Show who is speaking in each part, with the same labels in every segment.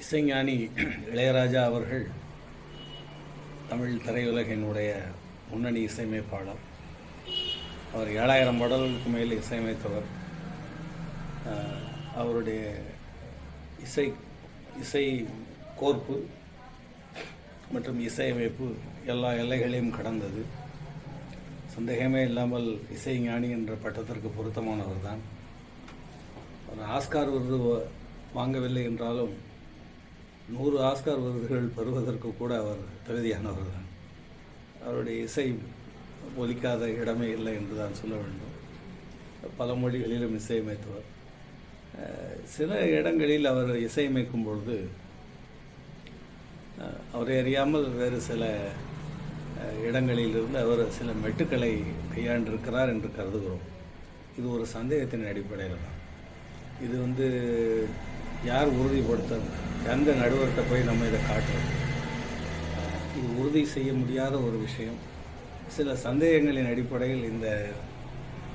Speaker 1: இசைஞானி இளையராஜா அவர்கள் தமிழ் திரையுலகினுடைய முன்னணி இசையமைப்பாளர். அவர் 7000 பாடல்களுக்கு மேல் இசையமைத்தவர். அவருடைய இசை கோர்ப்பு மற்றும் இசையமைப்பு எல்லா எல்லைகளையும் கடந்தது. சந்தேகமே இல்லாமல் இசைஞானி என்ற பட்டத்திற்கு பொருத்தமானவர் தான். அவர் ஆஸ்கார் விருது வாங்கவில்லை என்றாலும் 100 ஆஸ்கார் விருதுகள் பெறுவதற்கு கூட அவர் தகுதியானவர் தான். அவருடைய இசை ஒலிக்காத இடமே இல்லை என்று தான் சொல்ல வேண்டும். பல மொழிகளிலும் இசையமைத்தவர். சில இடங்களில் அவர் இசையமைக்கும் பொழுது அவரை அறியாமல் வேறு சில இடங்களிலிருந்து அவர் சில மெட்டுக்களை கையாண்டிருக்கிறார் என்று கருதுகிறோம். இது ஒரு சந்தேகத்தின் அடிப்படையில் தான். இது யார் உறுதிப்படுத்த, எந்த நடுவர்கிட்ட போய் நம்ம இதை காட்டுறோம்? இது உறுதி செய்ய முடியாத ஒரு விஷயம். சில சந்தேகங்களின் அடிப்படையில் இந்த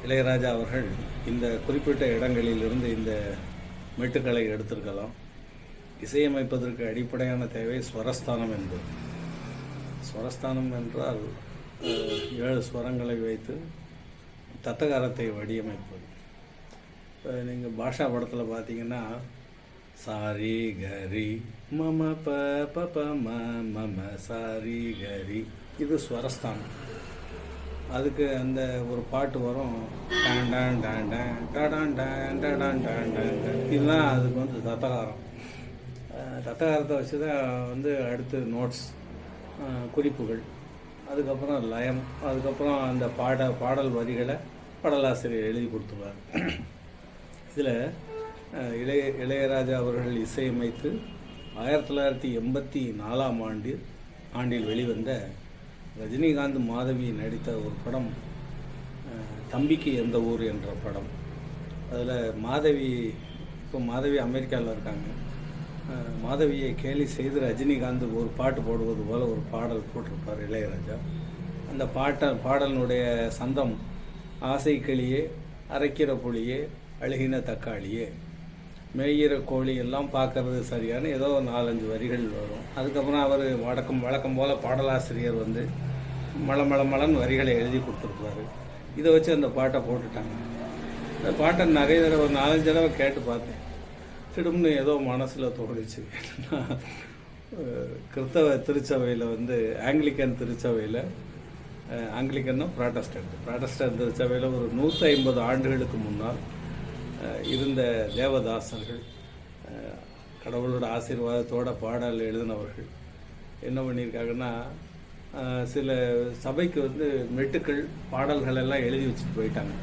Speaker 1: இளையராஜா அவர்கள் இந்த குறிப்பிட்ட இடங்களிலிருந்து இந்த மெட்டுக்களை எடுத்திருக்கலாம். இசையமைப்பதற்கு அடிப்படையான தேவை ஸ்வரஸ்தானம் என்பது. ஸ்வரஸ்தானம் என்றால் 7 ஸ்வரங்களை வைத்து தத்தகாரத்தை வடிவமைப்பது. நீங்கள் பாஷா படத்தில் பார்த்தீங்கன்னா சாரி கரி மம ப ப மம சாரி கரி, இது ஸ்வரஸ்தானம். அதுக்கு அந்த ஒரு பாட்டு வரும், டான் டான் டான் டான் டான் டான் டான் டான் டான். இதுதான் அதுக்கு தத்தகாரம். தத்தகாரத்தை வச்சு தான் அடுத்து நோட்ஸ், குறிப்புகள், அதுக்கப்புறம் லயம், அதுக்கப்புறம் அந்த பாடல் வரிகளை பாடலாசிரியர் எழுதி கொடுத்துருவார். இதில் இளையராஜா அவர்கள் இசையமைத்து 1984 ஆண்டில் வெளிவந்த ரஜினிகாந்த் மாதவி நடித்த ஒரு படம் தம்பிக்கு எந்த ஊர் என்ற படம். அதில் மாதவி அமெரிக்காவில் இருக்காங்க. மாதவியை கேலி செய்து ரஜினிகாந்த் ஒரு பாட்டு போடுவது போல் ஒரு பாடல் போட்டிருப்பார் இளையராஜா. அந்த பாடலினுடைய சந்தம், ஆசை கிளியே அரைக்கிற புளியே அழுகின தக்காளியே மேய்கிற கோழி எல்லாம் பார்க்கறது சரியான ஏதோ 4-5 வரிகள் வரும். அதுக்கப்புறம் அவர் வழக்கம் போல் பாடலாசிரியர் மலன்னு வரிகளை எழுதி கொடுத்துருப்பாரு. இதை வச்சு அந்த பாட்டை போட்டுட்டாங்க. இந்த பாட்டை நிறைய தடவை, ஒரு 4-5 தடவை கேட்டு பார்த்தேன். திடும்னு ஏதோ மனசில் தோணுச்சு. கிறிஸ்தவ திருச்சபையில் ஆங்கிலிக்கன் திருச்சபையில், ஆங்கிலிக்கன்னா ப்ராட்டஸ்டன்ட் திருச்சபையில் ஒரு 150 ஆண்டுகளுக்கு முன்னால் இருந்த தேவதாசர்கள், கடவுளோட ஆசீர்வாதத்தோட பாடல் எழுதினவர்கள் என்ன பண்ணியிருக்காங்கன்னா, சில சபைக்கு மெட்டுக்கள், பாடல்கள் எல்லாம் எழுதி வச்சுட்டு போயிட்டாங்க.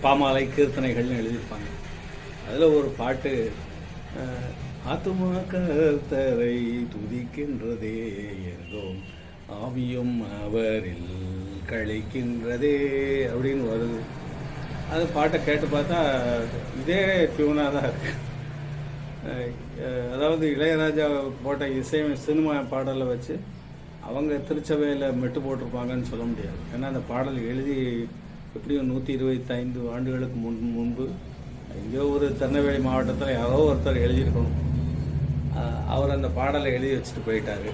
Speaker 1: பாமாலை, கீர்த்தனைகள்னு எழுதியிருப்பாங்க. அதில் ஒரு பாட்டு, ஆத்துமா கர்த்தரை துதிக்கின்றதே என்றோம் ஆவியும் அவரில் கழிக்கின்றதே அப்படின்னு வருது. அது பாட்டை கேட்டு பார்த்தா இதே டியூனாக தான் இருக்கு. அதாவது இளையராஜா போட்ட சினிமா பாடலை வச்சு அவங்க திருச்சபையில் மெட்டு போட்டிருப்பாங்கன்னு சொல்ல முடியாது. ஏன்னா அந்த பாடல் எழுதி எப்படியும் 125 ஆண்டுகளுக்கு முன்பு எங்கேயோ ஒரு திருநெல்வேலி மாவட்டத்தில் யாரோ ஒருத்தர் எழுதியிருக்கணும். அவர் அந்த பாடலை எழுதி வச்சுட்டு போயிட்டார்.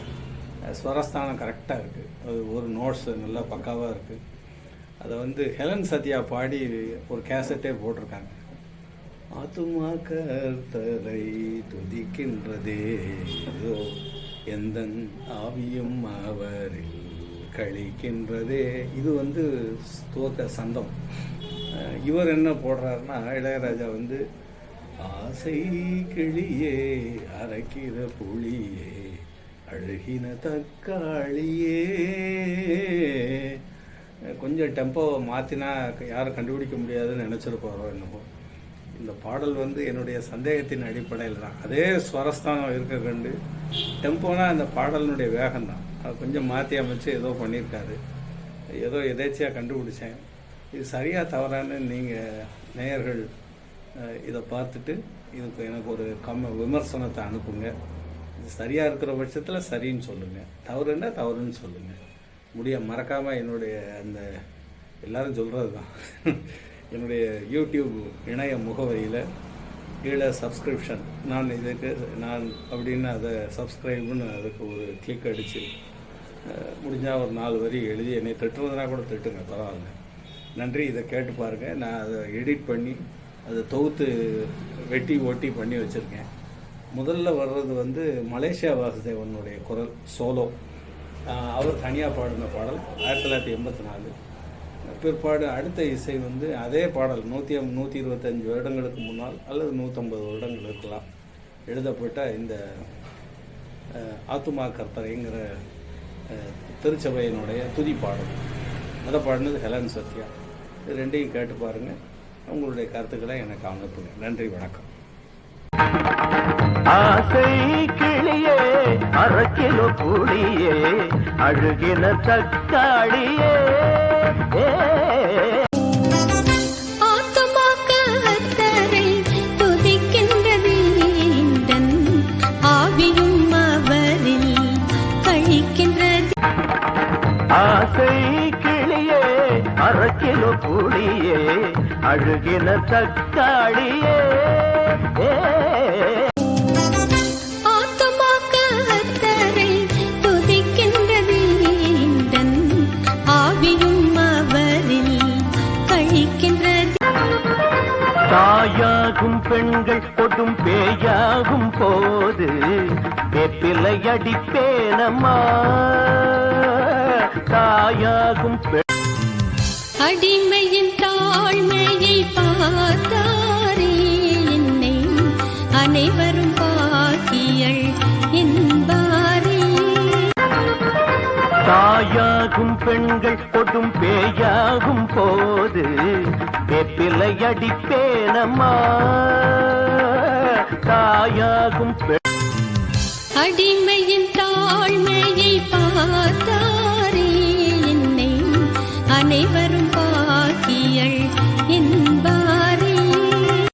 Speaker 1: ஸ்வரஸ்தானம் கரெக்டாக இருக்குது. அது ஒரு நோட்ஸ் நல்லா பக்காவாக இருக்குது. அதை ஹெலன் சத்யா பாடி ஒரு கேசட்டே போட்டிருக்காங்க. ஆத்துமா கர்த்தரை துதிக்கின்றதே ஏதோ எந்தன் ஆவியும் அவரில் கழிக்கின்றதே. இது துவக்க சந்தம். இவர் என்ன போடுறாருன்னா, இளையராஜா ஆசை கிளியே அரைக்கிற புளியே அழுகின தக்காளியே, கொஞ்சம் டெம்போவை மாற்றினா யாரும் கண்டுபிடிக்க முடியாதுன்னு நினச்சிருப்பாரோ என்னமோ. இந்த பாடல் என்னுடைய சந்தேகத்தின் அடிப்படையில் தான். அதே ஸ்வரஸ்தானம் இருக்க கண்டு டெம்போனா அந்த பாடலினுடைய வேகம்தான். அது கொஞ்சம் மாற்றி அமைச்சு ஏதோ பண்ணியிருக்காரு. ஏதோ எதேச்சியாக கண்டுபிடிச்சேன். இது சரியாக தவறான்னு நீங்கள் நேயர்கள் இதை பார்த்துட்டு இதுக்கு எனக்கு ஒரு விமர்சனத்தை அனுப்புங்க. இது சரியாக இருக்கிற பட்சத்தில் சரின்னு சொல்லுங்கள், தவறுன்னா தவறுன்னு சொல்லுங்கள். மறக்காமல் என்னுடைய அந்த எல்லாரும் சொல்கிறது தான் என்னுடைய யூடியூப் இணைய முகவரியில் கீழே சப்ஸ்கிரிப்ஷன் நான் அப்படின்னு அதை சப்ஸ்கிரைப்னு அதுக்கு ஒரு கிளிக் அடித்து முடிஞ்சால் ஒரு 4 வரி எழுதி என்னை திட்டுறதுனா கூட திட்டுங்க, பரவாயில்ல. நன்றி. இதை கேட்டு பாருங்கள். நான் அதை எடிட் பண்ணி அதை தொகுத்து வெட்டி ஓட்டி பண்ணி வச்சுருக்கேன். முதல்ல வர்றது வந்து மலேசியா வாசுதேவனுடைய குரல் சோலோ. அவர் தனியாக பாடின பாடல் 1984. பிற்பாடு அடுத்த இசை வந்து அதே பாடல் 125 வருடங்களுக்கு முன்னால் அல்லது 150 வருடங்கள் இருக்கலாம் எழுதப்பட்ட இந்த ஆத்துமா கர்த்தரைங்கிற திருச்சபையினுடைய துதி பாடல். அதை பாடினது ஹெலன் சத்யா. இது ரெண்டையும் கேட்டு பாருங்கள். உங்களுடைய கருத்துக்களை எனக்கு அனுப்புங்க. நன்றி, வணக்கம்.
Speaker 2: ஆசை கிளியே, அரக்கிலோ புளியே, அழுகின தக்காளியே,
Speaker 3: ஆத்துமாக்கத்தரை துதிக்கின்றது இந்தன் ஆவியும் அவரில் கழிக்கின்றது.
Speaker 2: ஆசை கிளியே, அரக்கிலோ புளியே, அழுகின தக்காளியே,
Speaker 3: ஆத்துமாக்கத்தரை துதிக்கின்றது இந்தன் ஆவியும் அவரில் கழிக்கின்றது.
Speaker 2: தாயாகும் பெண்கள் கொடும் பேயாகும் போது வெப்பிலை அடிப்பேனம்மா. தாயாகும்
Speaker 3: அடிமையின் தாழ்மையை பார்த்தாரே என்னை அனைவரும் பாக்கியள் என்பாரே.
Speaker 2: தாயாகும் பெண்கள் கொடும் பேயாகும் போது வெப்பிலை அடிப்பேனம்மா. தாயாகும்
Speaker 3: அடிமையின் தாழ்மையை பார்த்தாரே என்னை அனைவரும்